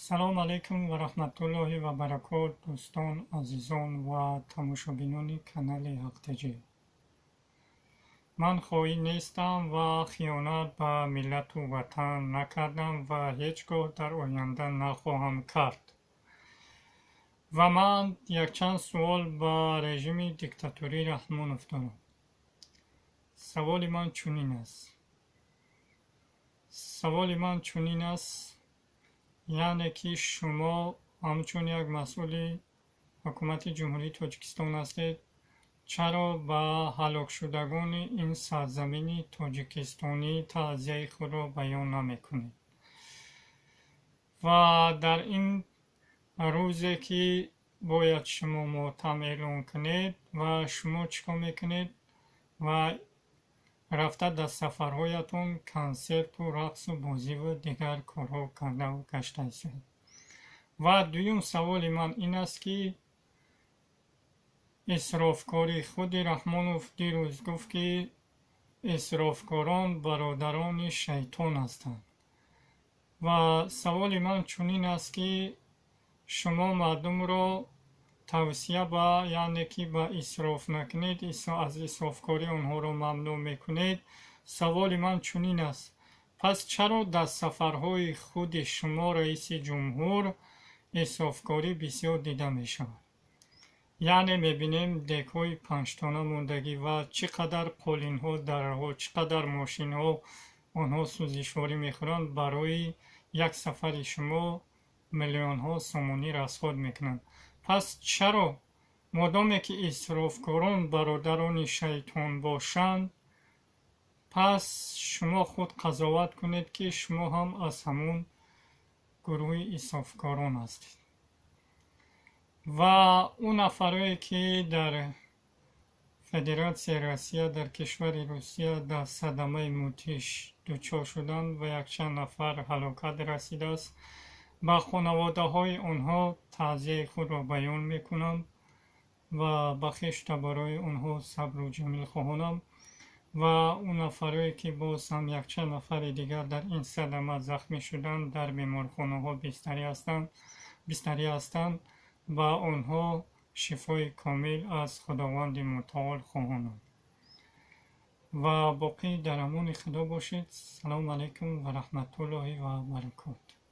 سلام علیکم و رحمت الله و برکات دوستان عزیزان و تماشابینان کانال حق تجی. من خواهی نیستم و خیانت به ملت و وطن نکردم و هیچگاه در آینده نخواهم کرد. و من یک چند سوال به رژیم دیکتاتوری رحمانوف دارم. سوال من چنین است یعنی که شما همچون یک مسئول حکومت جمهوری تاجیکستان هستید، چرا به هلاک شدگان این سرزمین تاجیکستانی تعزیه خود را بیان نمیکنید؟ و در این روزی که باید شما ماتم اعلان کنید و شما چیکار میکنید و رفته در سفرهایتون کنسرت و رقص و بازی و دیگر کارها کرده و گشته هستید. و دویم سوال من این است که اسرافکاری خود رحمانوف دیروز گفت که اسرافکاران برادران شیطان هستند. و سوال من چنین است که شما مردم را توصیه به یعنی که به اسراف نکنید، از اسرافکاری آنها را ممنوع میکنید. سوال من چنین است: پس چرا در سفرهای خود شما رئیس جمهور اسرافکاری بسیار دیده می شود؟ یعنی میبینیم دک‌های 5 تانه موندگی و چقدر قالین ها، درها، چقدر ماشین ها آنها سوزشواری میخورند، برای یک سفر شما میلیون ها سومانی رصد میکنند. پس چرا مادامی که اسرافکاران برادران شیطان باشند، پس شما خود قضاوت کنید که شما هم از همون گروه اسرافکاران هستید. و اون نفرهایی که در فدراسیون روسیه، در کشور روسیه در صدمه موتیش دچار شدند و یک چند نفر هلاکت رسیده است، با خانواده های آنها تعزیه خود را بیان میکنم و بخشت برای آنها صبر و جمیل خواهانم. و اون نفرهایی که باز هم یک چند نفر دیگر در این صدمه زخمی شدند، در بیمارخانه ها بستری هستند و آنها شفای کامل از خداوند متعال خواهانم. و باقی در امان خدا باشید. سلام علیکم و رحمت الله و برکات.